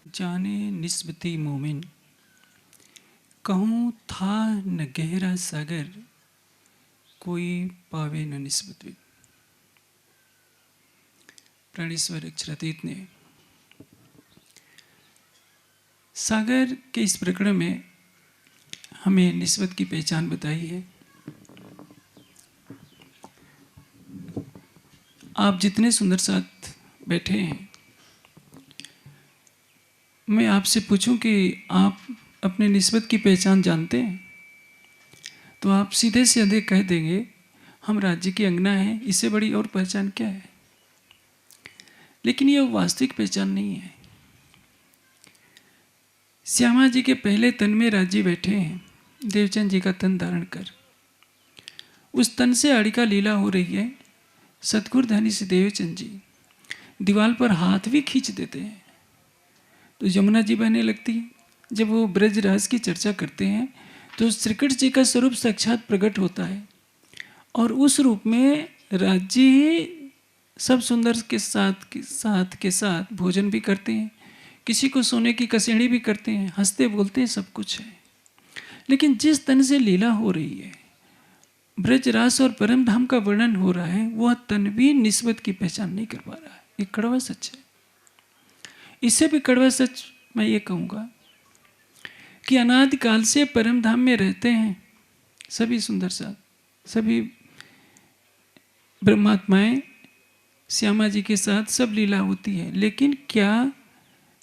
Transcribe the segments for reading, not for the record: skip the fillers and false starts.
जाने निस्बती मोमिन, कहूँ था न गहरा सागर, कोई पावे न निस्बत भी। प्राणेश्वर अक्षरातीत ने सागर के इस प्रकरण में हमें निस्बत की पहचान बताई है। आप जितने सुंदर साथ बैठे हैं, मैं आपसे पूछूं कि आप अपने निस्बत की पहचान जानते हैं, तो आप सीधे से सीधे कह देंगे हम राज्य की अंगना हैं, इससे बड़ी और पहचान क्या है। लेकिन यह वास्तविक पहचान नहीं है। श्यामा जी के पहले तन में राज्य बैठे हैं, देवचंद जी का तन धारण कर। उस तन से आड़िका लीला हो रही है। सतगुरु धनी से देवचंद जी दीवार पर हाथ भी खींच देते हैं तो यमुना जी बहने लगती है। जब वो ब्रजराज की चर्चा करते हैं तो श्रीकृष्ण जी का स्वरूप साक्षात प्रकट होता है और उस रूप में राज्य ही सब सुंदर के साथ भोजन भी करते हैं, किसी को सोने की कसेड़ी भी करते हैं, हंसते बोलते हैं, सब कुछ है। लेकिन जिस तन से लीला हो रही है, ब्रजरास और परम धाम का वर्णन हो रहा है, वह तन भी निस्बत की पहचान नहीं कर पा रहा है। ये कड़वा सच है। इससे भी कड़वा सच मैं ये कहूँगा कि अनादिकाल से परम धाम में रहते हैं सभी सुंदर साथ, सभी ब्रह्मात्माएं श्यामा जी के साथ सब लीला होती है। लेकिन क्या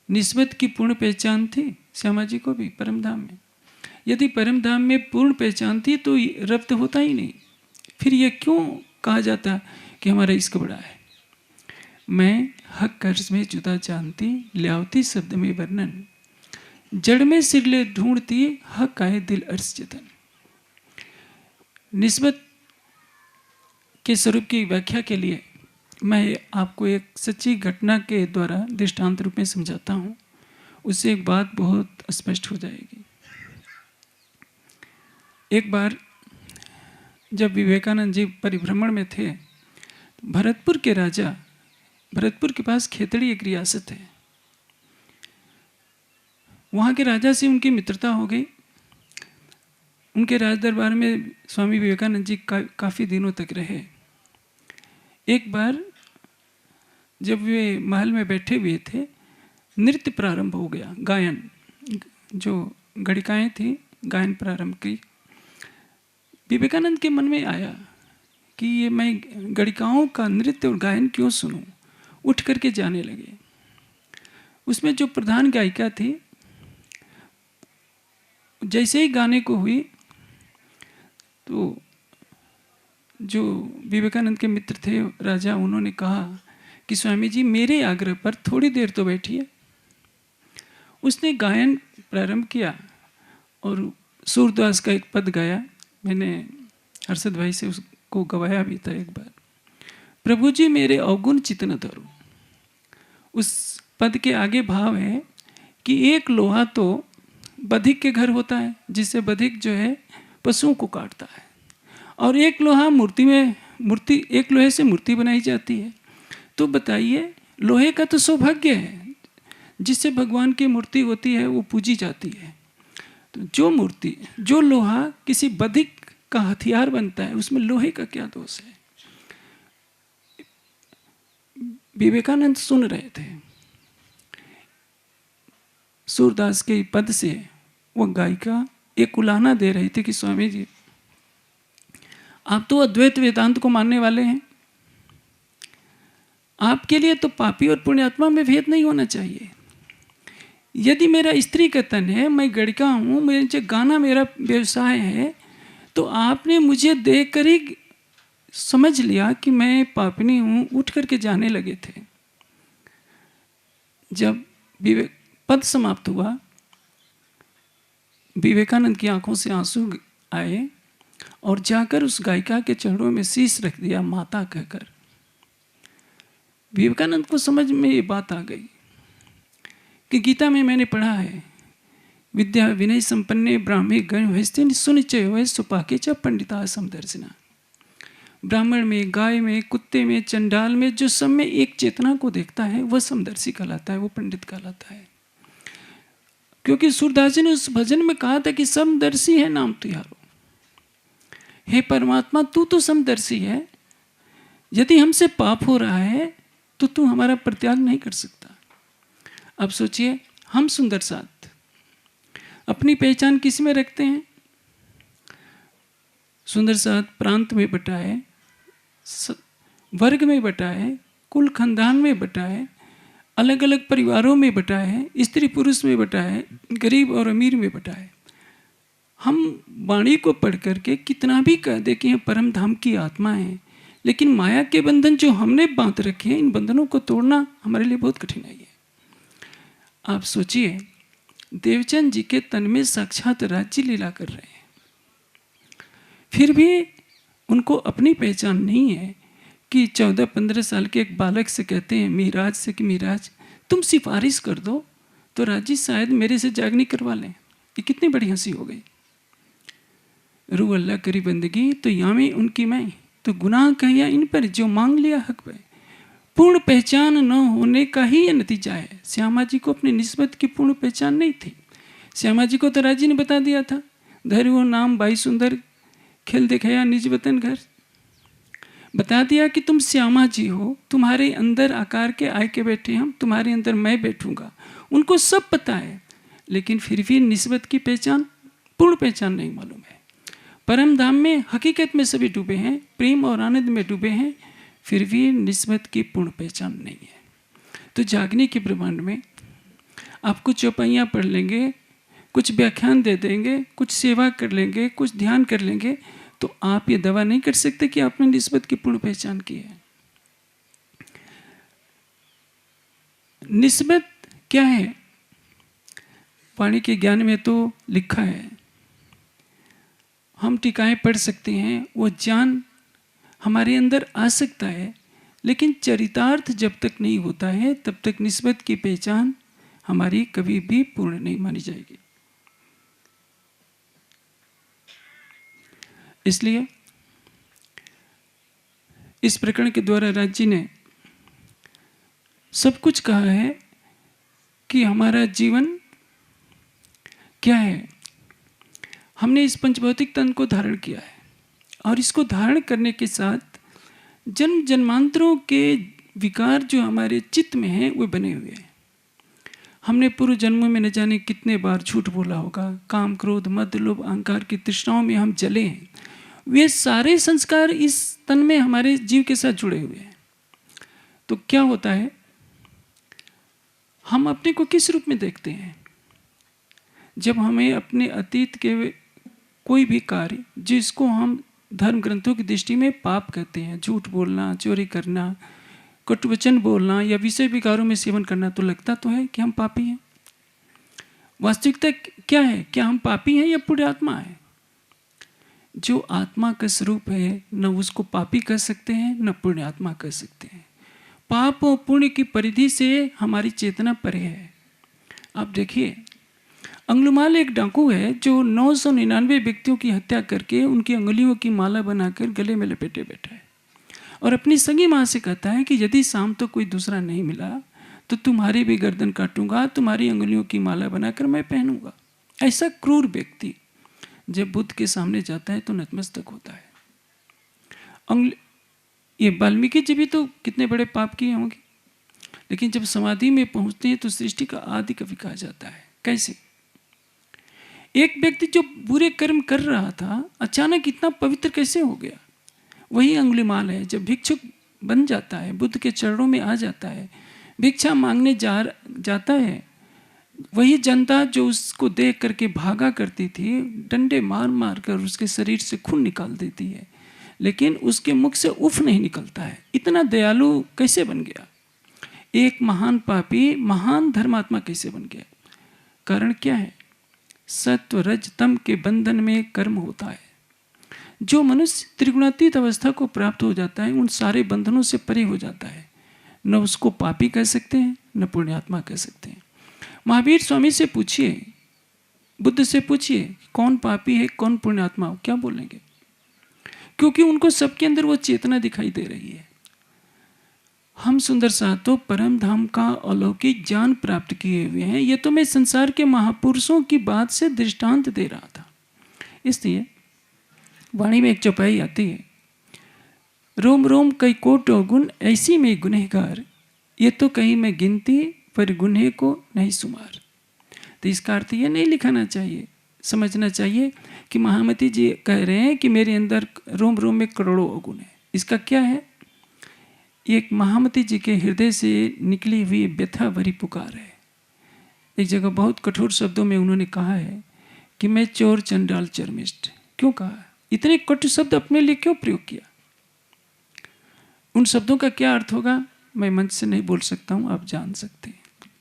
निस्बत की पूर्ण पहचान थी श्यामा जी को भी परम धाम में? यदि परम धाम में पूर्ण पहचान थी तो रब्त होता ही नहीं। फिर यह क्यों कहा जाता कि हमारा इश्क बड़ा है? मैं हक कर्ज में जुदा जानती, ल्यावती शब्द में वर्णन, जड़ में सिरले ढूंढती, हक आए दिल अर्ज जतन। निस्बत के स्वरूप की व्याख्या के लिए मैं आपको एक सच्ची घटना के द्वारा दृष्टांत रूप में समझाता हूँ। उससे एक बात बहुत स्पष्ट हो जाएगी। एक बार जब विवेकानंद जी परिभ्रमण में थे, भरतपुर के राजा, भरतपुर के पास खेतड़ी एक रियासत है, वहाँ के राजा से उनकी मित्रता हो गई। उनके राज दरबार में स्वामी विवेकानंद जी काफ़ी दिनों तक रहे। एक बार जब वे महल में बैठे हुए थे, नृत्य प्रारंभ हो गया, गायन, जो गणिकाएँ थी गायन प्रारंभ की। विवेकानंद के मन में आया कि ये मैं गणिकाओं का नृत्य और गायन क्यों सुनूं। उठ करके जाने लगे। उसमें जो प्रधान गायिका थी, जैसे ही गाने को हुई तो जो विवेकानंद के मित्र थे राजा, उन्होंने कहा कि स्वामी जी मेरे आग्रह पर थोड़ी देर तो बैठिए। उसने गायन प्रारंभ किया और सूरदास का एक पद गाया। मैंने हर्षद भाई से उसको गवाया भी था एक बार। प्रभु जी मेरे अवगुण चितन धरो। उस पद के आगे भाव है कि एक लोहा तो बधिक के घर होता है, जिससे बधिक जो है पशुओं को काटता है, और एक लोहा एक लोहे से मूर्ति बनाई जाती है। तो बताइए, लोहे का तो सौभाग्य है, जिससे भगवान की मूर्ति होती है वो पूजी जाती है। तो जो लोहा किसी बधिक का हथियार बनता है, उसमें लोहे का क्या दोष है? विवेकानंद सुन रहे थे। सूरदास के पद से वो गायिका एक उलाहना दे रही थी कि स्वामी जी आप तो अद्वैत वेदांत को मानने वाले हैं, आपके लिए तो पापी और पुण्यात्मा में भेद नहीं होना चाहिए। यदि मेरा स्त्री का तन है, मैं गणिका हूँ, मुझे गाना मेरा व्यवसाय है, तो आपने मुझे देख कर ही समझ लिया कि मैं पापिनी हूँ। उठ करके जाने लगे थे। जब पद समाप्त हुआ, विवेकानंद की आंखों से आंसू आए और जाकर उस गायिका के चरणों में शीश रख दिया, माता कहकर। विवेकानंद को समझ में ये बात आ गई कि गीता में मैंने पढ़ा है, विद्या विनय संपन्ने ब्राह्मी गण वैस्ते सुनिश्चय वै सुपाके च पंडिता समदर्शिना। ब्राह्मण में, गाय में, कुत्ते में, चंडाल में, जो सब में एक चेतना को देखता है वह समदर्शी कहलाता है, वो पंडित कहलाता है। क्योंकि सूरदास जी ने उस भजन में कहा था कि समदर्शी है नाम तुहारो। हे परमात्मा, तू तो समदर्शी है, यदि हमसे पाप हो रहा है तो तू हमारा परित्याग नहीं कर सकता। अब सोचिए, हम सुंदर साथ अपनी पहचान किस में रखते हैं? सुंदर साथ प्रांत में बटा है, वर्ग में बटा है, कुल खानदान में बटा है, अलग अलग परिवारों में बटा है, स्त्री पुरुष में बटा है, गरीब और अमीर में बटा है। हम वाणी को पढ़ करके कितना भी कह दे कि हम परम धाम की आत्मा है, लेकिन माया के बंधन जो हमने बांध रखे हैं, इन बंधनों को तोड़ना हमारे लिए बहुत कठिनाई है। आप सोचिए, देवचंद जी के तन में साक्षात राज्य लीला कर रहे हैं, फिर भी उनको अपनी पहचान नहीं है कि 14-15 साल के एक बालक से कहते हैं मिराज से कि मिराज तुम सिफारिश कर दो तो राजी शायद मेरे से जागनी करवा लें। ये कितनी बड़ी हंसी हो गई। रू अल्लाह करी बंदगी तो यामी उनकी मैं, तो गुनाह कहिया इन पर जो मांग लिया हक पे। पूर्ण पहचान न होने का ही ये नतीजा है। श्यामा जी को अपनी निस्बत की पूर्ण पहचान नहीं थी। श्यामा जी को तो राजी ने बता दिया था, धर वो नाम बाई सुंदर खेल दिखाया निज वतन घर। बता दिया कि तुम श्यामा जी हो, तुम्हारे अंदर आकार के आए के बैठे हम, तुम्हारे अंदर मैं बैठूंगा। उनको सब पता है, लेकिन फिर भी निस्बत की पहचान, पूर्ण पहचान नहीं मालूम है। परम धाम में हकीकत में सभी डूबे हैं, प्रेम और आनंद में डूबे हैं, फिर भी निस्बत की पूर्ण पहचान नहीं है। तो जागने के ब्रह्मांड में आप कुछ चौपाइयाँ पढ़ लेंगे, कुछ व्याख्यान दे देंगे, कुछ सेवा कर लेंगे, कुछ ध्यान कर लेंगे, तो आप ये दावा नहीं कर सकते कि आपने निस्बत की पूर्ण पहचान की है। निस्बत क्या है? वाणी के ज्ञान में तो लिखा है, हम टीकाएं पढ़ सकते हैं, वो ज्ञान हमारे अंदर आ सकता है, लेकिन चरितार्थ जब तक नहीं होता है तब तक निस्बत की पहचान हमारी कभी भी पूर्ण नहीं मानी जाएगी। इसलिए इस प्रकरण के द्वारा राज जी ने सब कुछ कहा है कि हमारा जीवन क्या है। हमने इस पंचभौतिक तन को धारण किया है और इसको धारण करने के साथ जन्म जन्मांतरों के विकार जो हमारे चित्त में हैं वो बने हुए हैं। हमने पूर्व जन्मों में न जाने कितने बार झूठ बोला होगा, काम क्रोध मद लोभ अहंकार की तृष्णाओं में हम जले हैं। वे सारे संस्कार इस तन में हमारे जीव के साथ जुड़े हुए हैं। तो क्या होता है, हम अपने को किस रूप में देखते हैं? जब हमें अपने अतीत के कोई भी कार्य जिसको हम धर्म ग्रंथों की दृष्टि में पाप कहते हैं, झूठ बोलना, चोरी करना, कटुवचन बोलना या विषय विकारों में सेवन करना, तो लगता तो है कि हम पापी हैं। वास्तविकता क्या है? क्या हम पापी हैं या पुण्यात्मा है? जो आत्मा का स्वरूप है, न उसको पापी कह सकते हैं न पुण्यात्मा कह सकते हैं। पाप और पुण्य की परिधि से हमारी चेतना परे है। आप देखिए, अंगुलीमाल एक डाकू है जो 999 व्यक्तियों की हत्या करके उनकी अंगुलियों की माला बनाकर गले में लपेटे बैठा है और अपनी सगी माँ से कहता है कि यदि शाम तो कोई दूसरा नहीं मिला तो तुम्हारी भी गर्दन काटूंगा, तुम्हारी अंगुलियों की माला बनाकर मैं पहनूंगा। ऐसा क्रूर व्यक्ति जब बुद्ध के सामने जाता है तो नतमस्तक होता है। ये वाल्मीकि जी भी तो कितने बड़े पाप किए होंगे, लेकिन जब समाधि में पहुंचते हैं तो सृष्टि का आदि कवि कहा जाता है। कैसे? एक व्यक्ति जो बुरे कर्म कर रहा था अचानक इतना पवित्र कैसे हो गया? वही अंगुलीमाल है, जब भिक्षुक बन जाता है, बुद्ध के चरणों में आ जाता है, भिक्षा मांगने जाता है, वही जनता जो उसको देख करके भागा करती थी, डंडे मार मार कर उसके शरीर से खून निकाल देती है, लेकिन उसके मुख से उफ नहीं निकलता है। इतना दयालु कैसे बन गया? एक महान पापी महान धर्मात्मा कैसे बन गया? कारण क्या है? सत्व रज तम के बंधन में कर्म होता है। जो मनुष्य त्रिगुणातीत अवस्था को प्राप्त हो जाता है उन सारे बंधनों से परे हो जाता है। न उसको पापी कह सकते हैं न पुण्यात्मा कह सकते हैं। महावीर स्वामी से पूछिए, बुद्ध से पूछिए कौन पापी है कौन पुण्यात्मा हो, क्या बोलेंगे? क्योंकि उनको सबके अंदर वो चेतना दिखाई दे रही है। हम सुंदर साधु परम धाम का अलौकिक ज्ञान प्राप्त किए हुए हैं। ये तो मैं संसार के महापुरुषों की बात से दृष्टांत दे रहा था। इसलिए वाणी में एक चौपाई आती है, रोम रोम कई कोट गुण ऐसी में गुनहगार, ये तो कहीं मैं गिनती पर गुन्हे को नहीं सुमार। तो इसका अर्थ ये नहीं लिखाना चाहिए, समझना चाहिए कि महामती जी कह रहे हैं कि मेरे अंदर रोम रोम में करोड़ों अवगुण है। इसका क्या है? एक महामती जी के हृदय से निकली हुई व्यथा भरी पुकार है। एक जगह बहुत कठोर शब्दों में उन्होंने कहा है कि मैं चोर चंडाल चर्मिष्ठ। क्यों कहा? इतने कटु शब्द अपने लिए क्यों प्रयोग किया? उन शब्दों का क्या अर्थ होगा मैं मंच से नहीं बोल सकता हूँ, आप जान सकते हैं।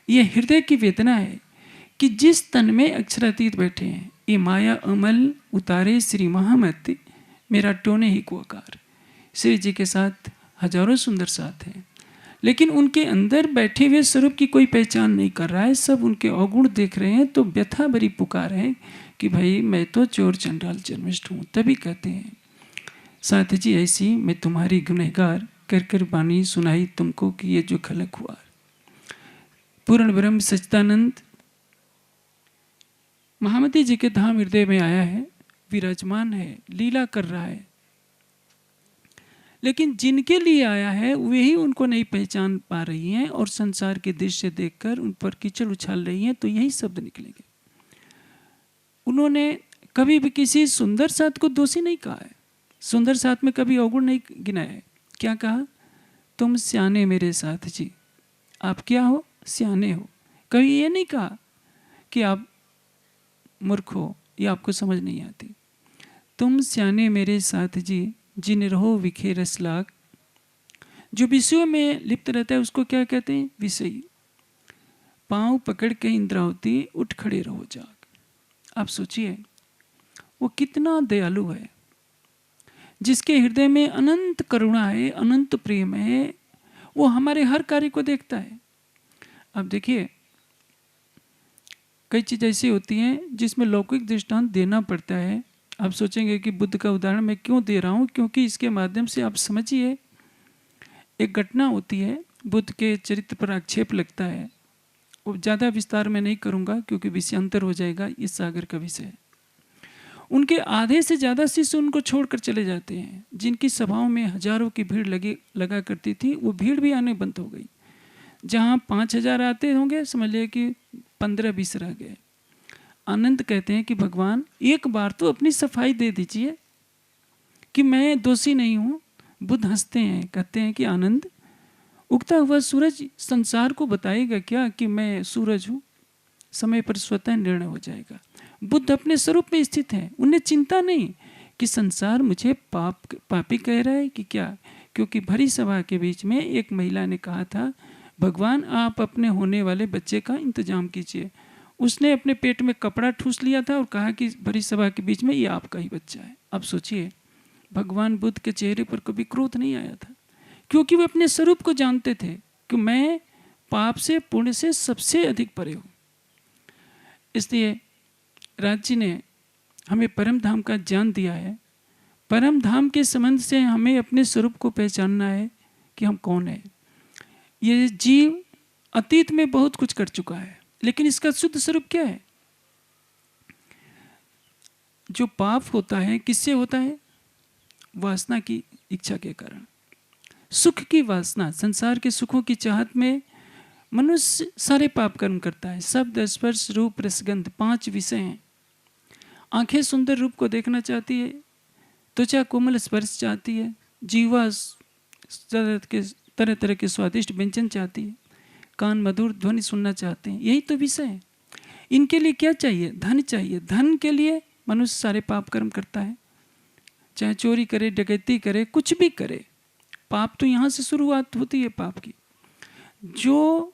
यह हृदय की वेदना है कि जिस तन में अक्षरातीत बैठे हैं, ये माया अमल उतारे श्री महामती, मेरा टोने ही को आकार। श्री जी के साथ हजारों सुंदर साथ हैं, लेकिन उनके अंदर बैठे हुए स्वरूप की कोई पहचान नहीं कर रहा है, सब उनके अवगुण देख रहे हैं। तो व्यथा भरी पुकार है कि भाई मैं तो चोर चंडाल चर्मिष्ठ हूँ। तभी कहते हैं साथ जी ऐसी मैं तुम्हारी गुनहगार, कर कर बानी सुनाई तुमको कि ये जो खलक हुआ। पूर्ण ब्रह्म सच्चिदानंद महामती जी के धाम हृदय में आया है, विराजमान है, लीला कर रहा है, लेकिन जिनके लिए आया है वे ही उनको नहीं पहचान पा रही हैं और संसार के दृश्य देखकर उन पर कीचड़ उछाल रही हैं। तो यही शब्द निकलेंगे। उन्होंने कभी भी किसी सुंदर साथ को दोषी नहीं कहा है, सुंदर साथ में कभी अवगुण नहीं गिनाया है। क्या कहा? तुम स्याने मेरे साथ जी। आप क्या हो? स्याने हो। कभी ये नहीं कहा कि आप मूर्ख हो या आपको समझ नहीं आती। तुम स्याने मेरे साथ जी, जिन रहो विखे रस लाग। जो विषयों में लिप्त रहता है उसको क्या कहते हैं? विषयी। पांव पकड़ के इंद्रावती उठ खड़े रहो जाग। आप सोचिए वो कितना दयालु है, जिसके हृदय में अनंत करुणा है, अनंत प्रेम है, वो हमारे हर कार्य को देखता है। अब देखिए कई चीज़ ऐसी होती हैं जिसमें लौकिक दृष्टांत देना पड़ता है। आप सोचेंगे कि बुद्ध का उदाहरण मैं क्यों दे रहा हूँ, क्योंकि इसके माध्यम से आप समझिए एक घटना होती है, बुद्ध के चरित्र पर आक्षेप लगता है। वो ज़्यादा विस्तार में नहीं करूँगा क्योंकि विषयांतर हो जाएगा, इस सागर का विषय। उनके आधे से ज़्यादा शिष्य उनको छोड़कर चले जाते हैं। जिनकी सभाओं में हजारों की भीड़ लगा करती थी, वो भीड़ भी आने बंद हो गई। जहाँ 5000 आते होंगे समझ लिया कि 15-20 रह गए। आनंद कहते हैं कि भगवान एक बार तो अपनी सफाई दे दीजिए कि मैं दोषी नहीं हूँ। बुद्ध हंसते हैं, कहते हैं कि आनंद, उगता हुआ सूरज संसार को बताएगा क्या कि मैं सूरज हूँ? समय पर स्वतः निर्णय हो जाएगा। बुद्ध अपने स्वरूप में स्थित हैं, उन्हें चिंता नहीं कि संसार मुझे पापी कह रहा है कि क्या। क्योंकि भरी सभा के बीच में एक महिला ने कहा था, भगवान आप अपने होने वाले बच्चे का इंतजाम कीजिए। उसने अपने पेट में कपड़ा ठूस लिया था और कहा कि भरी सभा के बीच में ये आपका ही बच्चा है। अब सोचिए भगवान बुद्ध के चेहरे पर कभी क्रोध नहीं आया था, क्योंकि वे अपने स्वरूप को जानते थे कि मैं पाप से पुण्य से सबसे अधिक परे हूँ। इसलिए राज जी ने हमें परम धाम का ज्ञान दिया है। परम धाम के संबंध से हमें अपने स्वरूप को पहचानना है कि हम कौन है। ये जीव अतीत में बहुत कुछ कर चुका है, लेकिन इसका शुद्ध स्वरूप क्या है? जो पाप होता है किससे होता है? वासना की इच्छा के कारण। सुख की वासना, संसार के सुखों की चाहत में मनुष्य सारे पाप कर्म करता है। शब्द स्पर्श रूप रसगंध 5 विषय हैं। आंखें सुंदर रूप को देखना चाहती है, त्वचा कोमल स्पर्श चाहती है, जीवा तरह तरह के स्वादिष्ट व्यंजन चाहती है, कान मधुर ध्वनि सुनना चाहते हैं। यही तो विषय है। इनके लिए क्या चाहिए? धन चाहिए। धन के लिए मनुष्य सारे पाप कर्म करता है, चाहे चोरी करे, डकैती करे, कुछ भी करे। पाप तो यहाँ से शुरुआत होती है पाप की। जो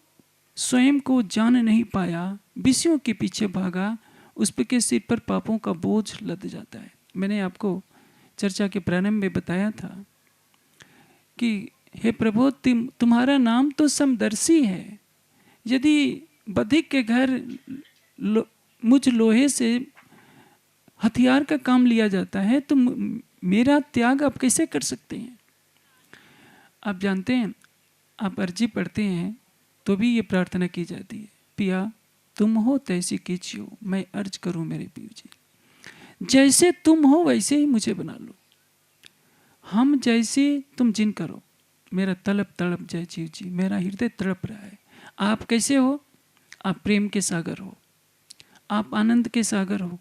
स्वयं को जान नहीं पाया, विषयों के पीछे भागा, उस पे के सिर पर पापों का बोझ लद जाता है। मैंने आपको चर्चा के प्रारंभ में बताया था कि हे प्रभु तुम्हारा नाम तो समदर्शी है। यदि बधिक के घर मुझ लोहे से हथियार का काम लिया जाता है तो मेरा त्याग आप कैसे कर सकते हैं? आप जानते हैं आप अर्जी पढ़ते हैं तो भी ये प्रार्थना की जाती है, पिया तुम हो तैसी कीजियो, मैं अर्ज करूं मेरे पीऊ जी, जैसे तुम हो वैसे ही मुझे बना लो, हम जैसे तुम जिन करो, मेरा तड़प तड़प जय जीव जी, मेरा हृदय तड़प रहा है। आप कैसे हो? आप प्रेम के सागर हो, आप आनंद के सागर हो,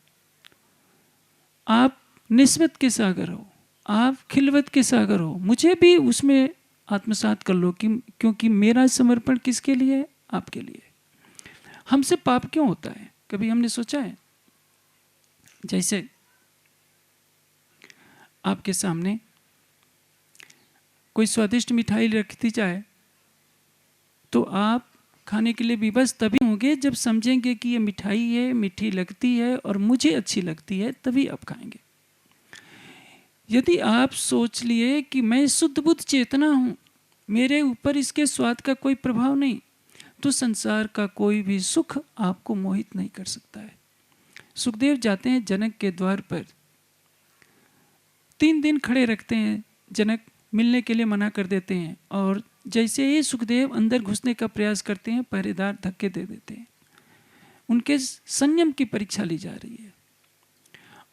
आप निस्बत के सागर हो, आप खिलवत के सागर हो, मुझे भी उसमें आत्मसात कर लो कि क्योंकि मेरा समर्पण किसके लिए है? आपके लिए। हमसे पाप क्यों होता है? कभी हमने सोचा है? जैसे आपके सामने कोई स्वादिष्ट मिठाई रखती जाए तो आप खाने के लिए विवश तभी होंगे जब समझेंगे कि ये मिठाई है, मीठी लगती है और मुझे अच्छी लगती है, तभी आप खाएंगे। यदि आप सोच लिए कि मैं शुद्ध बुद्ध चेतना हूँ, मेरे ऊपर इसके स्वाद का कोई प्रभाव नहीं, तो संसार का कोई भी सुख आपको मोहित नहीं कर सकता है। सुखदेव जाते हैं जनक के द्वार पर, 3 दिन खड़े रखते हैं, जनक मिलने के लिए मना कर देते हैं, और जैसे ही सुखदेव अंदर घुसने का प्रयास करते हैं, पहरेदार धक्के दे देते हैं। उनके संयम की परीक्षा ली जा रही है।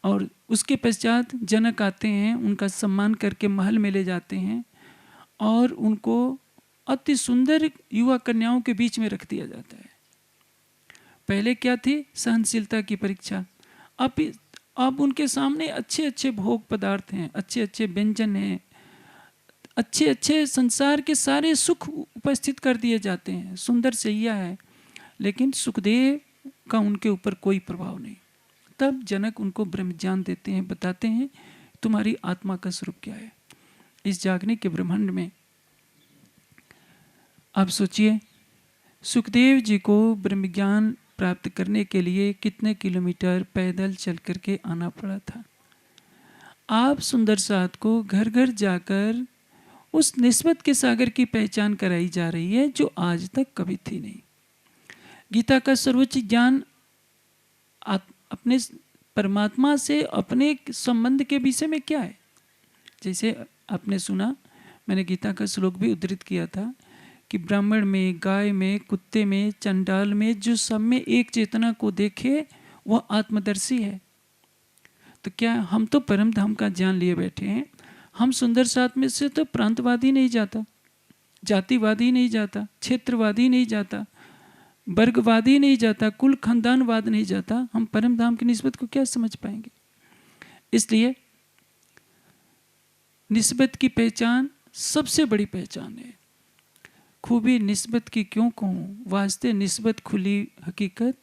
और उसके पश्चात जनक आते हैं, उनका सम्मान करके महल में ले जाते हैं और उनको अति सुंदर युवा कन्याओं के बीच में रख दिया जाता है। पहले क्या थी? सहनशीलता की परीक्षा। अब उनके सामने अच्छे अच्छे भोग पदार्थ हैं, अच्छे अच्छे व्यंजन हैं, अच्छे अच्छे संसार के सारे सुख उपस्थित कर दिए जाते हैं, सुंदर सैया है, लेकिन सुखदेव का उनके ऊपर कोई प्रभाव नहीं। तब जनक उनको ब्रह्म ज्ञान देते हैं, बताते हैं तुम्हारी आत्मा का स्वरूप क्या है। इस जागने के ब्रह्मांड में आप सोचिए, सुखदेव जी को ब्रह्म ज्ञान प्राप्त करने के लिए कितने किलोमीटर पैदल चल करके आना पड़ा था। आप सुंदर साथ को घर घर जाकर उस निस्बत के सागर की पहचान कराई जा रही है जो आज तक कभी थी नहीं। गीता का सर्वोच्च ज्ञान अपने परमात्मा से अपने संबंध के विषय में क्या है? जैसे आपने सुना, मैंने गीता का श्लोक भी उद्धृत किया था कि ब्राह्मण में, गाय में, कुत्ते में, चंडाल में, जो सब में एक चेतना को देखे वह आत्मदर्शी है। तो क्या हम तो परम धाम का ज्ञान लिए बैठे हैं, हम सुंदर साथ में से तो प्रांतवादी नहीं जाता, जातिवादी नहीं जाता, क्षेत्रवादी नहीं जाता, वर्गवादी नहीं जाता, कुल खानदानवाद नहीं जाता, हम परम धाम की निस्बत को क्या समझ पाएंगे? इसलिए निस्बत की पहचान सबसे बड़ी पहचान है। खूबी निस्बत की क्यों कहूँ, वास्ते निस्बत खुली हकीकत,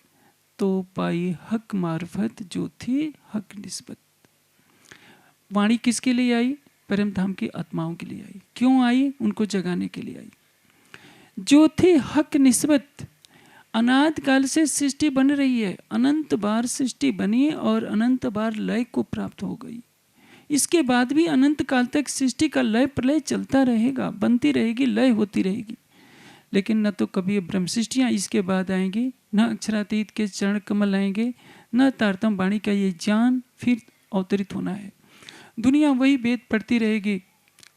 तो पाई हक मार्फत जो थी हक निस्बत। वाणी किसके लिए आई? परम धाम की आत्माओं के लिए आई। क्यों आई? उनको जगाने के लिए आई। जो थी हक निस्बत। अनाद काल से सृष्टि बन रही है, अनंत बार सृष्टि बनी और अनंत बार लय को प्राप्त हो गई। इसके बाद भी अनंत काल तक सृष्टि का लय प्रलय चलता रहेगा, बनती रहेगी, लय होती रहेगी। लेकिन न तो कभी ब्रह्म सृष्टियाँ इसके बाद आएंगी, न अक्षरातीत के चरण कमल आएंगे, न तारतम वाणी का ये ज्ञान फिर अवतरित होना है। दुनिया वही वेद पढ़ती रहेगी,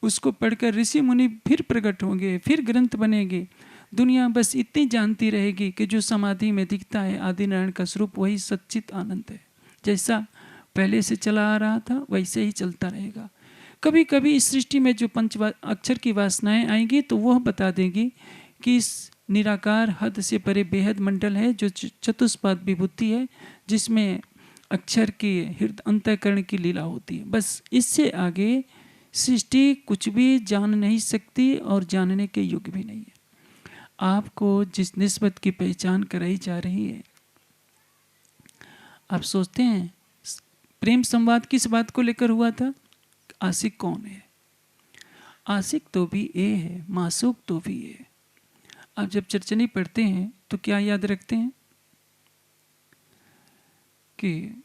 उसको पढ़कर ऋषि मुनि फिर प्रकट होंगे, फिर ग्रंथ बनेंगे। दुनिया बस इतनी जानती रहेगी कि जो समाधि में दिखता है आदिनारायण का स्वरूप वही सच्चित आनंद है। जैसा पहले से चला आ रहा था वैसे ही चलता रहेगा। कभी कभी इस सृष्टि में जो अक्षर की वासनाएं आएंगी तो वह बता देंगी कि इस निराकार हद से परे बेहद मंडल है जो चतुष्पाद विभूति है, जिसमें अक्षर की हृदय अंतःकरण की लीला होती है। बस इससे आगे सृष्टि कुछ भी जान नहीं सकती और जानने के युग भी नहीं है। आपको जिस निस्बत की पहचान कराई जा रही है, आप सोचते हैं प्रेम संवाद किस बात को लेकर हुआ था? आशिक कौन है? आशिक तो भी ए है, मासूक तो भी है। आप जब चरचनी पढ़ते हैं तो क्या याद रखते हैं कि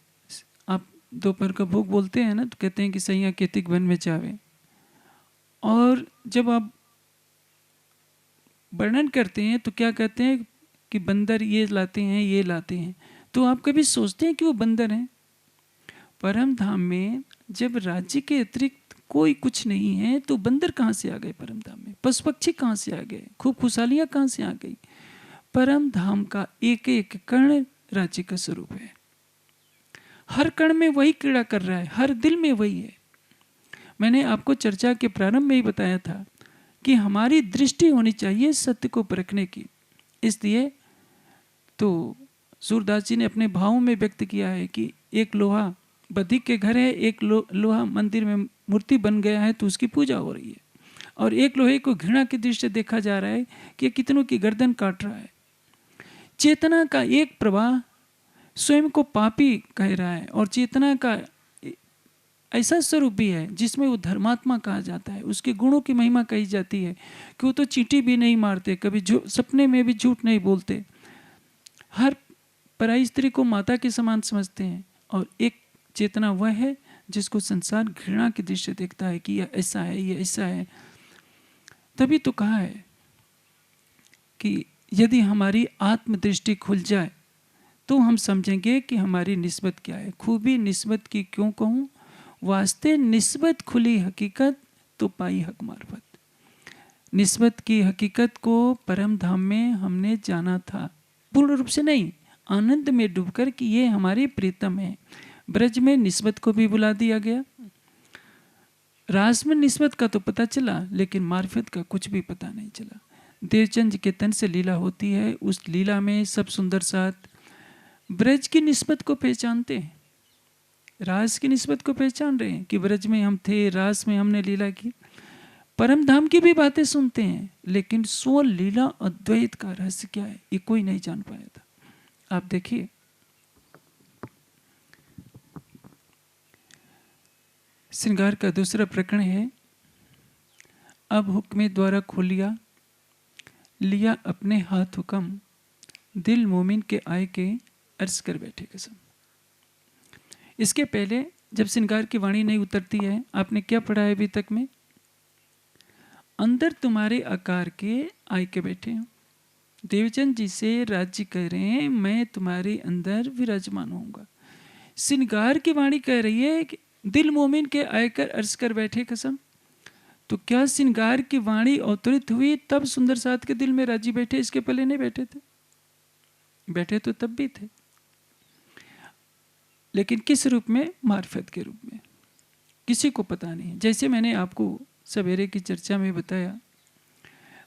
आप दोपहर का भोग बोलते हैं ना, तो कहते हैं कि सैया केतिक वन में जावे। और जब आप वर्णन करते हैं तो क्या कहते हैं कि बंदर ये लाते हैं, ये लाते हैं। तो आप कभी सोचते हैं कि वो बंदर हैं? परम धाम में जब राज्य के अतिरिक्त कोई कुछ नहीं है, तो बंदर कहाँ से आ गए परम धाम में? पशु पक्षी कहाँ से आ गए? खूब खुशहालियाँ कहाँ से आ गई? परम धाम का एक एक कण राज्य का स्वरूप है। हर कण में वही क्रीड़ा कर रहा है, हर दिल में वही है। मैंने आपको चर्चा के प्रारंभ में ही बताया था कि हमारी दृष्टि होनी चाहिए सत्य को परखने की। इसलिए तो सूरदास जी ने अपने भावों में व्यक्त किया है कि एक लोहा बधिक के घर है, एक लोहा मंदिर में मूर्ति बन गया है तो उसकी पूजा हो रही है, और एक लोहे को घृणा की दृष्टि से देखा जा रहा है कि कितनों की गर्दन काट रहा है। चेतना का एक प्रवाह स्वयं को पापी कह रहा है, और चेतना का ऐसा स्वरूप भी है जिसमें वो धर्मात्मा कहा जाता है। उसके गुणों की महिमा कही जाती है कि वो तो चींटी भी नहीं मारते, कभी सपने में भी झूठ नहीं बोलते, हर पराई स्त्री को माता के समान समझते हैं। और एक चेतना वह है जिसको संसार घृणा की दृष्टि से देखता है कि यह ऐसा है, यह ऐसा है। तभी तो कहा है कि यदि हमारी आत्मदृष्टि खुल जाए तो हम समझेंगे कि हमारी निस्बत क्या है। खूबी निस्बत की क्यों कहूँ, वास्ते निस्बत खुली हकीकत तो पाई हक मार्फत। निस्बत की हकीकत को परम धाम में हमने जाना था, पूर्ण रूप से नहीं, आनंद में डूबकर कि ये हमारे प्रीतम है। ब्रज में निस्बत को भी बुला दिया गया। रास में निस्बत का तो पता चला, लेकिन मार्फत का कुछ भी पता नहीं चला। देवचंद के तन से लीला होती है, उस लीला में सब सुंदर साथ ब्रज की निस्बत को पहचानते हैं, रास की निस्बत को पहचान रहे हैं कि ब्रज में हम थे, रास में हमने लीला की। परम धाम की भी बातें सुनते हैं, लेकिन स्व लीला अद्वैत का रहस्य क्या है ये कोई नहीं जान पाया था। आप देखिए, श्रृंगार का दूसरा प्रकरण है। अब हुक्मे द्वारा खोलिया, लिया अपने हाथ हुक्म, दिल मोमिन के आए के अर्ज कर बैठे कसम। इसके पहले जब श्रृंगार की वाणी नहीं उतरती है, आपने क्या पढ़ा है अभी तक में? अंदर तुम्हारे आकार के आए के बैठे हो। देवचंद जी से राज्य कह रहे हैं मैं तुम्हारे अंदर विराजमान होऊंगा। श्रृंगार की वाणी कह रही है कि दिल मोमिन के आयकर अर्ज कर बैठे कसम। तो क्या श्रृंगार की वाणी अवतरित हुई तब सुंदर साथ के दिल में राजी बैठे, इसके पहले नहीं बैठे थे? बैठे तो तब भी थे, लेकिन किस रूप में? मार्फत के रूप में। किसी को पता नहीं। जैसे मैंने आपको सवेरे की चर्चा में बताया,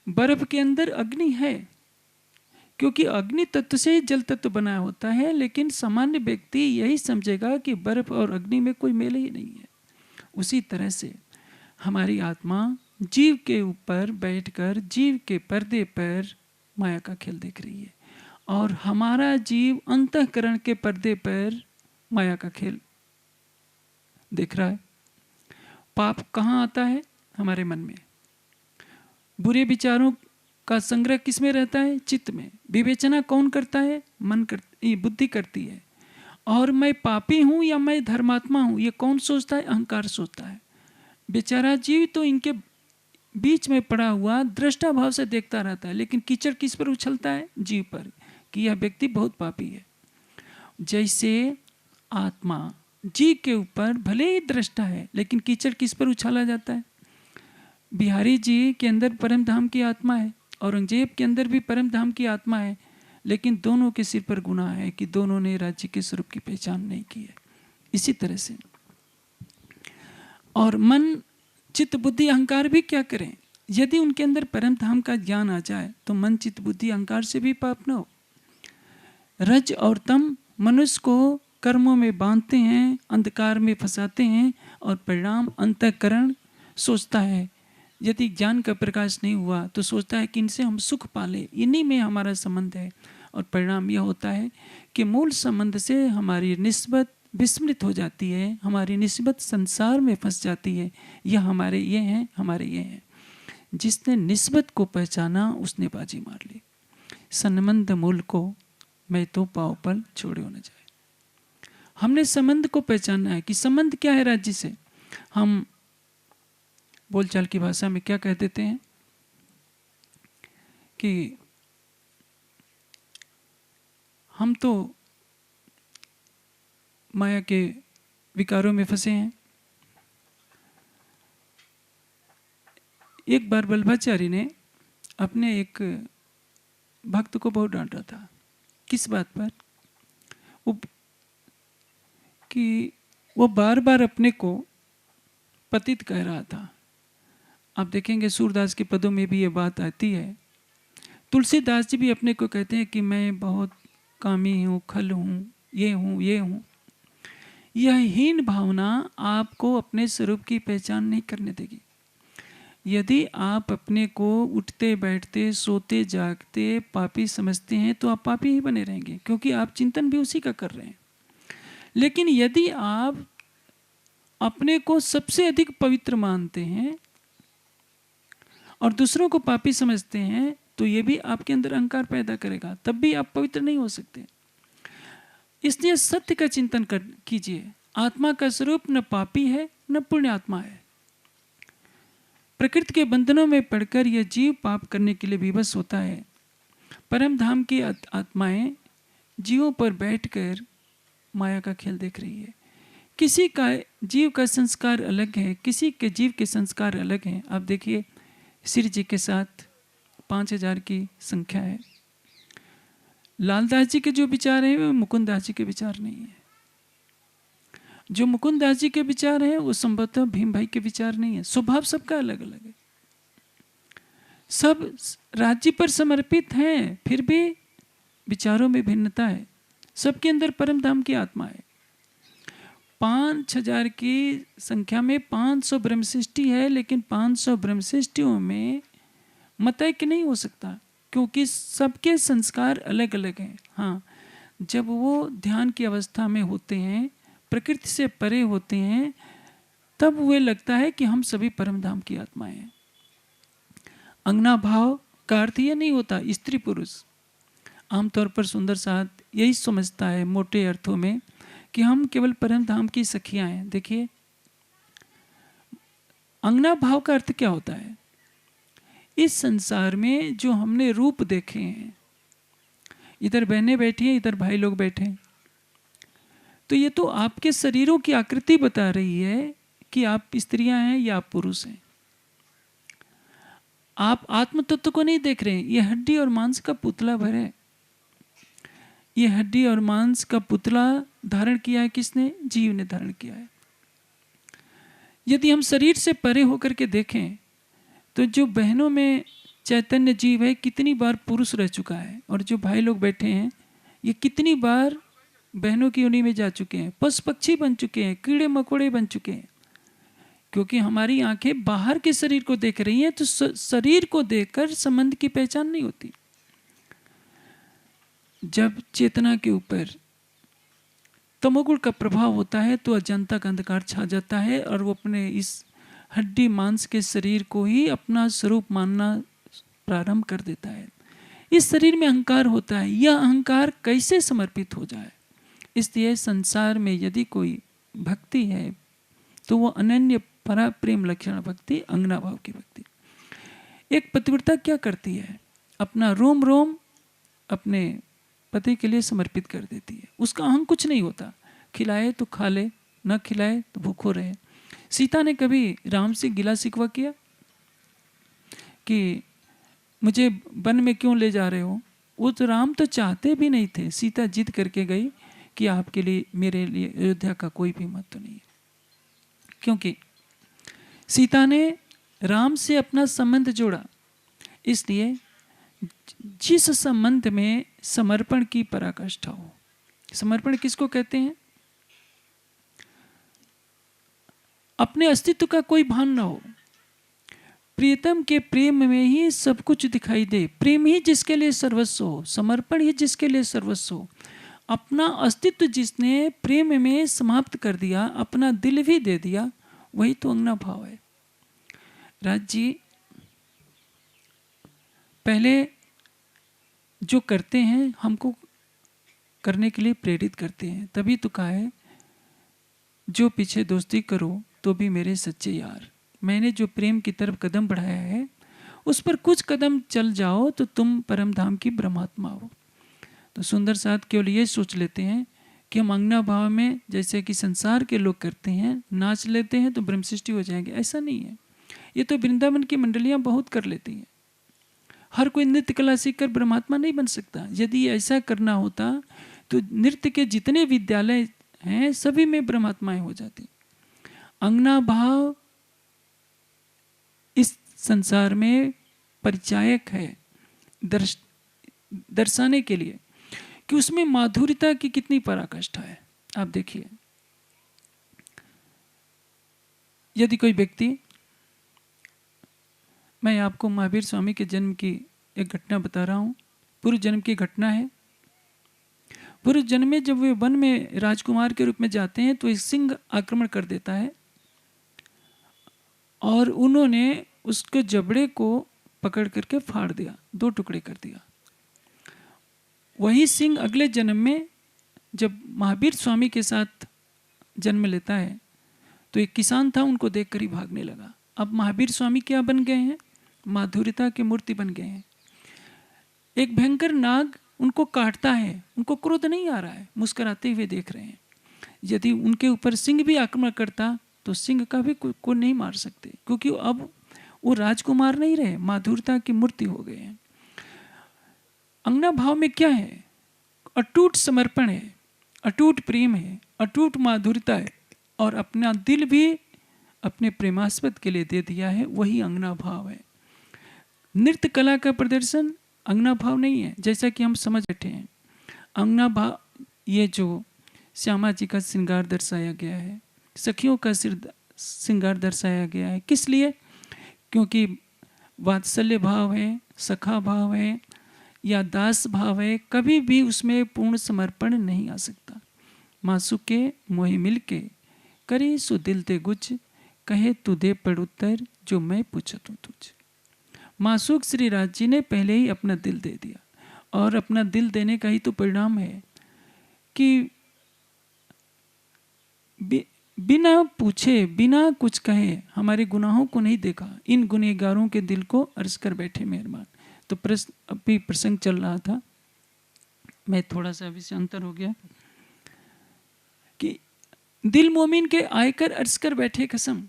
बर्फ के अंदर अग्नि है, क्योंकि अग्नि तत्व से जल तत्व बना होता है, लेकिन सामान्य व्यक्ति यही समझेगा कि बर्फ और अग्नि में कोई मेल ही नहीं है। उसी तरह से हमारी आत्मा जीव के ऊपर बैठकर जीव के पर्दे पर माया का खेल देख रही है, और हमारा जीव अंतःकरण के पर्दे पर माया का खेल देख रहा है। पाप कहाँ आता है? हमारे मन में। बुरे विचारों का संग्रह किस में रहता है? चित्त में। विवेचना कौन करता है? मन बुद्धि करती है। और मैं पापी हूँ या मैं धर्मात्मा हूँ ये कौन सोचता है? अहंकार सोचता है। बेचारा जीव तो इनके बीच में पड़ा हुआ दृष्टा भाव से देखता रहता है, लेकिन कीचड़ किस पर उछलता है? जीव पर, कि यह व्यक्ति बहुत पापी है। जैसे आत्मा जीव के ऊपर भले ही दृष्टा है, लेकिन कीचड़ किस पर उछाला जाता है? बिहारी जी के अंदर परम धाम की आत्मा है, औरंगजेब के अंदर भी परम धाम की आत्मा है, लेकिन दोनों के सिर पर गुनाह है कि दोनों ने राज्य के स्वरूप की पहचान नहीं की है। इसी तरह से और मन, चित्त, बुद्धि, अहंकार भी क्या करें? यदि उनके अंदर परम धाम का ज्ञान आ जाए तो मन, चित्त, बुद्धि, अहंकार से भी पाप न हो। रज और तम मनुष्य को कर्मों में बांधते हैं, अंधकार में फंसाते हैं, और परिणाम अंतःकरण सोचता है, यदि ज्ञान का प्रकाश नहीं हुआ तो सोचता है कि इनसे हम सुख पाले, इन्हीं में हमारा संबंध है। और परिणाम यह होता है कि मूल संबंध से हमारी निस्बत विस्मृत हो जाती है, हमारी निस्बत संसार में फंस जाती है। यह हमारे ये हैं, हमारे ये हैं। जिसने निस्बत को पहचाना उसने बाजी मार ली। संबंध मूल को मैं तो पाँव पर छोड़े न जाए। हमने संबंध को पहचानना है कि संबंध क्या है राज्य से। हम बोलचाल की भाषा में क्या कह देते हैं कि हम तो माया के विकारों में फंसे हैं, एक बार वल्लभाचार्य ने अपने एक भक्त को बहुत डांटा था। किस बात पर? कि वो बार बार अपने को पतित कह रहा था। आप देखेंगे सूरदास के पदों में भी ये बात आती है। तुलसीदास जी भी अपने को कहते हैं कि मैं बहुत कामी हूँ, खल हूँ, ये हूँ, ये हूँ। यह हीन भावना आपको अपने स्वरूप की पहचान नहीं करने देगी। यदि आप अपने को उठते बैठते सोते जागते पापी समझते हैं तो आप पापी ही बने रहेंगे, क्योंकि आप चिंतन भी उसी का कर रहे हैं। लेकिन यदि आप अपने को सबसे अधिक पवित्र मानते हैं और दूसरों को पापी समझते हैं तो ये भी आपके अंदर अहंकार पैदा करेगा, तब भी आप पवित्र नहीं हो सकते। इसलिए सत्य का चिंतन कीजिए। आत्मा का स्वरूप न पापी है न पुण्य आत्मा है। प्रकृति के बंधनों में पड़कर यह जीव पाप करने के लिए विवश होता है। परम धाम की आत्माएं जीवों पर बैठकर माया का खेल देख रही है। किसी का जीव का संस्कार अलग है, किसी के जीव के संस्कार अलग हैं। आप देखिए श्री जी के साथ 5000 की संख्या है। लालदास जी के जो विचार हैं वो मुकुंददास जी के विचार नहीं है। जो मुकुंददास जी के विचार हैं वो संभवतः भीम भाई के विचार नहीं है। स्वभाव सबका अलग अलग है। सब राज्य पर समर्पित हैं, फिर भी विचारों में भिन्नता है। सबके अंदर परम धाम की आत्मा है। 5000 की संख्या में 500 ब्रह्मशिष्टि है, लेकिन 500 ब्रह्मशिष्टियों में मत ऐक्य नहीं हो सकता, क्योंकि सबके संस्कार अलग अलग हैं। हाँ, जब वो ध्यान की अवस्था में होते हैं, प्रकृति से परे होते हैं, तब वे लगता है कि हम सभी परम धाम की आत्माएं हैं। अंगना भाव का अर्थ यह नहीं होता स्त्री पुरुष। आमतौर पर सुंदर साथ यही समझता है मोटे अर्थों में कि हम केवल परम धाम की सखियां हैं। देखिए, अंगना भाव का अर्थ क्या होता है? इस संसार में जो हमने रूप देखे हैं, इधर बहनें बैठी हैं, इधर भाई लोग बैठे हैं, तो ये तो आपके शरीरों की आकृति बता रही है कि आप स्त्रियां हैं या आप पुरुष हैं। आप आत्म तत्व को नहीं देख रहे हैं। ये हड्डी और मांस का पुतला भर है। ये हड्डी और मांस का पुतला धारण किया है किसने? जीव ने धारण किया है। यदि हम शरीर से परे होकर के देखें तो जो बहनों में चैतन्य जीव है कितनी बार पुरुष रह चुका है, और जो भाई लोग बैठे हैं ये कितनी बार बहनों की योनि में जा चुके हैं, पशु पक्षी बन चुके हैं, कीड़े मकोड़े बन चुके हैं। क्योंकि हमारी आंखें बाहर के शरीर को देख रही हैं, तो शरीर को देखकर संबंध की पहचान नहीं होती। जब चेतना के ऊपर तमोगुण का प्रभाव होता है तो अजंता का अंधकार छा जाता है और वो अपने इस हड्डी मांस के शरीर को ही अपना स्वरूप मानना प्रारंभ कर देता है। इस शरीर में अहंकार होता है। यह अहंकार कैसे समर्पित हो जाए? इसलिए संसार में यदि कोई भक्ति है तो वो अनन्य परा प्रेम लक्षण भक्ति, अंगना भाव की भक्ति। एक पतिव्रता क्या करती है? अपना रोम रोम अपने पति के लिए समर्पित कर देती है। उसका अहंग कुछ नहीं होता। खिलाए तो खा ले, न खिलाए तो भूखो रहे। सीता ने कभी राम से गिला शिकवा किया कि मुझे वन में क्यों ले जा रहे हो? वो तो राम तो चाहते भी नहीं थे। सीता जिद करके गई कि आपके लिए, मेरे लिए अयोध्या का कोई भी महत्व नहीं है, क्योंकि सीता ने राम से अपना संबंध जोड़ा। इसलिए जिस संबंध में समर्पण की पराकाष्ठा हो। समर्पण किसको कहते हैं? अपने अस्तित्व का कोई भान ना हो, प्रियतम के प्रेम में ही सब कुछ दिखाई दे। प्रेम ही जिसके लिए सर्वस्व हो, समर्पण ही जिसके लिए सर्वस्व हो। अपना अस्तित्व जिसने प्रेम में समाप्त कर दिया, अपना दिल भी दे दिया, वही तो अंगना भाव है। राज जी पहले जो करते हैं हमको करने के लिए प्रेरित करते हैं। तभी तो कहा है, जो पीछे दोस्ती करो तो भी मेरे सच्चे यार। मैंने जो प्रेम की तरफ कदम बढ़ाया है उस पर कुछ कदम चल जाओ तो तुम परम धाम की ब्रह्मात्मा हो। तो सुंदर साथ केवल ये सोच लेते हैं कि हम अंगना भाव में जैसे कि संसार के लोग करते हैं, नाच लेते हैं तो ब्रह्मसृष्टि हो जाएंगे। ऐसा नहीं है। ये तो वृंदावन की मंडलियां बहुत कर लेती हैं। हर कोई नृत्य कला सीखकर ब्रह्मात्मा नहीं बन सकता। यदि ऐसा करना होता तो नृत्य के जितने विद्यालय हैं सभी में ब्रह्मात्माएं हो जाती। अंगना भाव इस संसार में परिचायक है, दर्शाने के लिए कि उसमें माधुर्यता की कितनी पराकाष्ठा है। आप देखिए, यदि कोई व्यक्ति, मैं आपको महावीर स्वामी के जन्म की एक घटना बता रहा हूँ, पूर्व जन्म की घटना है। पूर्व जन्म में जब वे वन में राजकुमार के रूप में जाते हैं तो एक सिंह आक्रमण कर देता है और उन्होंने उसके जबड़े को पकड़ करके फाड़ दिया, 2 टुकड़े कर दिया। वही सिंह अगले जन्म में जब महावीर स्वामी के साथ जन्म लेता है तो एक किसान था, उनको देखकर ही भागने लगा। अब महावीर स्वामी क्या बन गए हैं? माधुर्यता की मूर्ति बन गए हैं। एक भयंकर नाग उनको काटता है, उनको क्रोध नहीं आ रहा है, मुस्कुराते हुए देख रहे हैं। यदि उनके ऊपर सिंह भी आक्रमण करता तो सिंह का भी को नहीं मार सकते, क्योंकि अब वो राजकुमार नहीं रहे, माधुर्यता की मूर्ति हो गए हैं। अंगना भाव में क्या है? अटूट समर्पण है, अटूट प्रेम है, अटूट माधुर्यता है और अपना दिल भी अपने प्रेमास्पद के लिए दे दिया है। वही अंगना भाव है। नृत्य कला का प्रदर्शन अंगना भाव नहीं है, जैसा कि हम समझ बैठे हैं। अंगना भाव ये जो श्यामा जी का श्रृंगार दर्शाया गया है, सखियों का श्रृंगार दर्शाया गया है, किस लिए? क्योंकि वात्सल्य भाव है, सखा भाव है या दास भाव है, कभी भी उसमें पूर्ण समर्पण नहीं आ सकता। मासुके मोहि मिलके करे सो दिल ते गुज, कहे तू दे पड़ उत्तर जो मैं पूछत हूँ तुझ। मासूक श्री राज जी ने पहले ही अपना दिल दे दिया और अपना दिल देने का ही तो परिणाम है कि बिना पूछे बिना कुछ कहे हमारे गुनाहों को नहीं देखा, इन गुनहगारों के दिल को अर्ज कर बैठे मेहरबान। तो अभी प्रसंग चल रहा था, मैं थोड़ा सा अभी से अंतर हो गया कि दिल मोमिन के आयकर अर्ज कर बैठे कसम।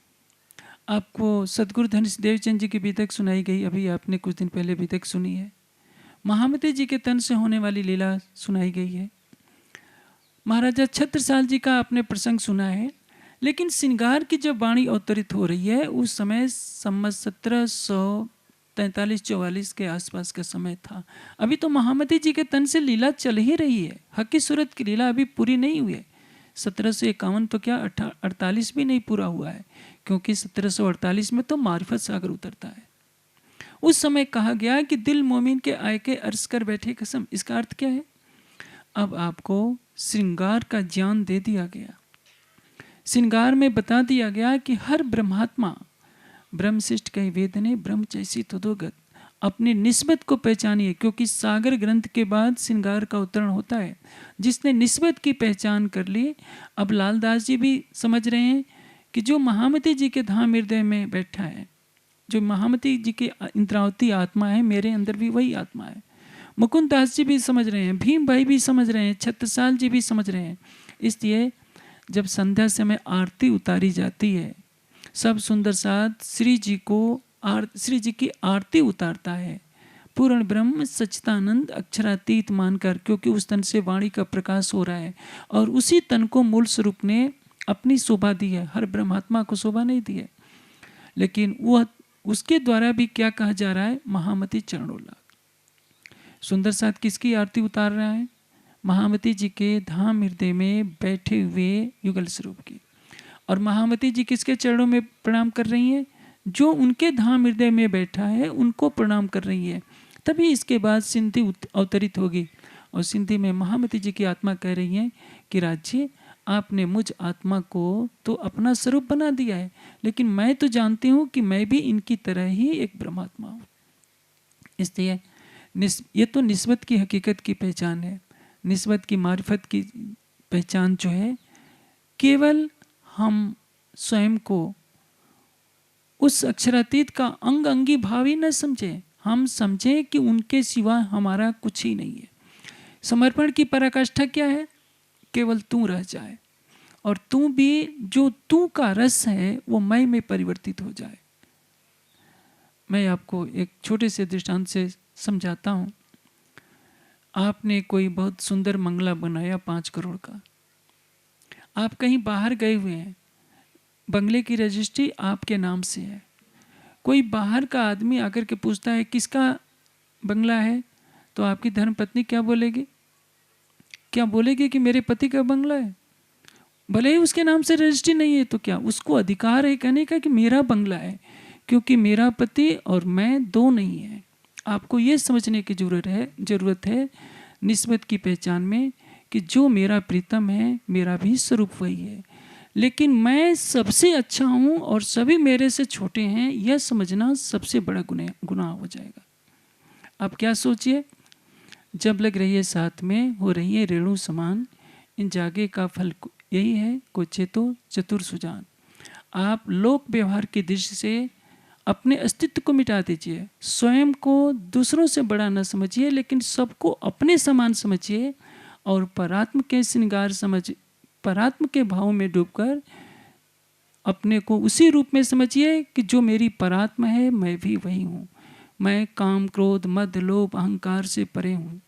आपको सदगुरु धनुष देवचंद जी की विधक सुनाई गई, अभी आपने कुछ दिन पहले विधक सुनी है। महामती जी के तन से होने वाली लीला सुनाई गई है। महाराजा छत्रसाल जी का आपने प्रसंग सुना है। लेकिन श्रृंगार की जब वाणी अवतरित हो रही है उस समय संवत 1743-44 के आसपास का समय था। अभी तो महामती जी के तन से लीला चल ही रही है, हकी सूरत की लीला अभी पूरी नहीं हुई है। 1751 तो क्या 48 भी नहीं पूरा हुआ है, क्योंकि 1748 में तो मारिफत सागर उतरता है। उस समय कहा गया कि दिल मोमिन के आय के अर्ज कर बैठे कसम। इसका अर्थ क्या है? अब आपको श्रृंगार का ज्ञान दे दिया गया। श्रृंगार में बता दिया गया कि हर ब्रह्मात्मा ब्रह्मशिष्ट कही वेद ने ब्रह्म जैसी तदोगत, अपनी निस्बत को पहचानिए, क्योंकि सागर ग्रंथ के बाद श्रृंगार का उतरण होता है। जिसने निस्बत की पहचान कर ली, अब लालदास जी भी समझ रहे हैं कि जो महामती जी के धाम हृदय में बैठा है, जो महामती जी की इंद्रावती आत्मा है, मेरे अंदर भी वही आत्मा है। मुकुंद दास जी भी समझ रहे हैं, भीम भाई भी समझ रहे हैं, छत्रसाल जी भी समझ रहे हैं। इसलिए जब संध्या समय आरती उतारी जाती है, सब सुंदर साथ श्री जी की आरती उतारता है, पूर्ण ब्रह्म सच्चिदानंद अक्षरातीत मानकर, क्योंकि उस तन से वाणी का प्रकाश हो रहा है और उसी तन को मूल स्वरूप ने अपनी शोभा दी है। हर ब्रह्मात्मा को शोभा नहीं दी है, लेकिन वह उसके द्वारा भी क्या कहा जा रहा है? महामती चरणोल्लास। सुंदर साथ किसकी आरती उतार रहा है? महामती जी के धाम हृदय में बैठे हुए युगल स्वरूप की। और महामती जी किसके चरणों में प्रणाम कर रही हैं? जो उनके धाम हृदय में बैठा है उनको प्रणाम कर रही है। तभी इसके बाद सिंधी अवतरित होगी और सिंधी में महामती जी की आत्मा कह रही है कि राज्य आपने मुझ आत्मा को तो अपना स्वरूप बना दिया है, लेकिन मैं तो जानती हूँ कि मैं भी इनकी तरह ही एक ब्रह्मात्मा हूँ। इसलिए ये तो निस्बत की हकीकत की पहचान है। निस्बत की मारिफत की पहचान जो है, केवल हम स्वयं को उस अक्षरातीत का अंग अंगी भाव ही न समझें, हम समझें कि उनके सिवा हमारा कुछ ही नहीं है। समर्पण की पराकाष्ठा क्या है? केवल तू रह जाए और तू भी जो तू का रस है वो मैं में परिवर्तित हो जाए। मैं आपको एक छोटे से दृष्टांत से समझाता हूँ। आपने कोई बहुत सुंदर बंगला बनाया 5 करोड़ का, आप कहीं बाहर गए हुए हैं, बंगले की रजिस्ट्री आपके नाम से है। कोई बाहर का आदमी आकर के पूछता है किसका बंगला है, तो आपकी धर्मपत्नी क्या बोलेगी? क्या बोलेगी कि मेरे पति का बंगला है? भले ही उसके नाम से रजिस्ट्री नहीं है, तो क्या उसको अधिकार है कहने का कि मेरा बंगला है, क्योंकि मेरा पति और मैं दो नहीं है। आपको ये समझने की जरूरत है निस्बत की पहचान में कि जो मेरा प्रीतम है मेरा भी स्वरूप वही है, लेकिन मैं सबसे अच्छा हूँ और सभी मेरे से छोटे हैं, यह समझना सबसे बड़ा गुनाह हो जाएगा। आप क्या सोचिए, जब लग रही है साथ में, हो रही है रेणु समान, इन जागे का फल यही है कोचे तो चतुर सुजान। आप लोक व्यवहार की दृष्टि से अपने अस्तित्व को मिटा दीजिए, स्वयं को दूसरों से बड़ा न समझिए, लेकिन सबको अपने समान समझिए और परात्म के श्रृंगार परात्म के भाव में डूबकर अपने को उसी रूप में समझिए कि जो मेरी परात्मा है मैं भी वही हूँ। मैं काम क्रोध मद लोभ अहंकार से परे हूँ,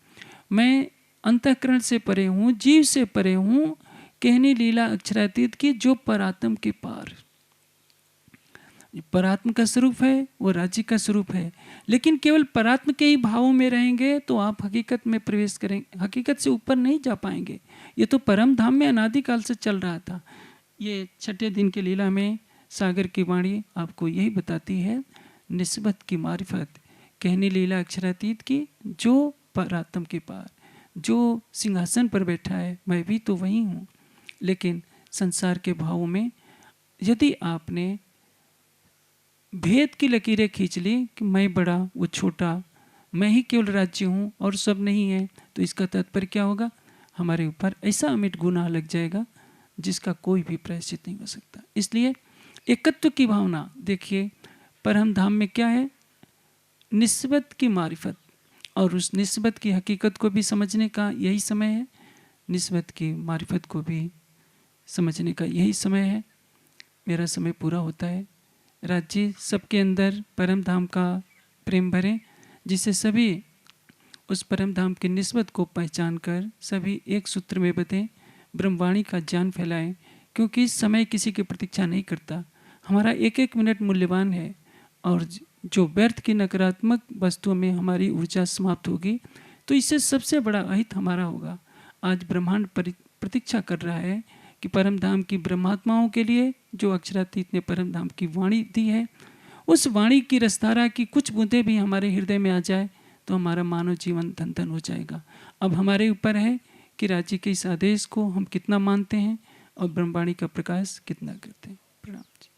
मैं अंतःकरण से परे हूँ, जीव से परे हूँ, कहनी लीला अक्षरातीत की जो परात्म के पार। परात्म का स्वरूप है वो राज्य का स्वरूप है, लेकिन केवल परात्म के ही भावों में रहेंगे तो आप हकीकत में प्रवेश करेंगे, हकीकत से ऊपर नहीं जा पाएंगे। ये तो परम धाम में अनादिकाल से चल रहा था। ये 6ठे दिन की लीला में सागर की वाणी आपको यही बताती है, निस्बत की मारिफत, कहनी लीला अक्षरातीत की जो परात्म के पार, जो सिंहासन पर बैठा है मैं भी तो वही हूँ। लेकिन संसार के भावों में यदि आपने भेद की लकीरें खींच ली कि मैं बड़ा वो छोटा, मैं ही केवल राज्य हूँ और सब नहीं है, तो इसका तात्पर्य क्या होगा? हमारे ऊपर ऐसा अमिट गुनाह लग जाएगा जिसका कोई भी प्रायश्चित नहीं हो सकता। इसलिए एकत्व की भावना देखिए, परम धाम में क्या है? निस्बत की मारिफत, और उस निस्बत की हकीकत को भी समझने का यही समय है, निस्बत की मारिफत को भी समझने का यही समय है। मेरा समय पूरा होता है। राज्य सबके अंदर परम धाम का प्रेम भरें, जिससे सभी उस परम धाम की निस्बत को पहचान कर सभी एक सूत्र में बंधें, ब्रह्मवाणी का ज्ञान फैलाएं, क्योंकि समय किसी की प्रतीक्षा नहीं करता। हमारा एक एक मिनट मूल्यवान है, और जो व्यर्थ की नकारात्मक वस्तुओं में हमारी ऊर्जा समाप्त होगी तो इससे सबसे बड़ा अहित हमारा होगा। आज ब्रह्मांड प्रतीक्षा कर रहा है कि परम धाम की ब्रह्मात्माओं के लिए जो अक्षरातीत ने परम धाम की वाणी दी है, उस वाणी की रसधारा की कुछ बूंदें भी हमारे हृदय में आ जाए तो हमारा मानव जीवन धन धन हो जाएगा। अब हमारे ऊपर है कि राज्य के इस आदेश को हम कितना मानते हैं और ब्रह्मवाणी का प्रकाश कितना करते हैं। प्रणाम जी।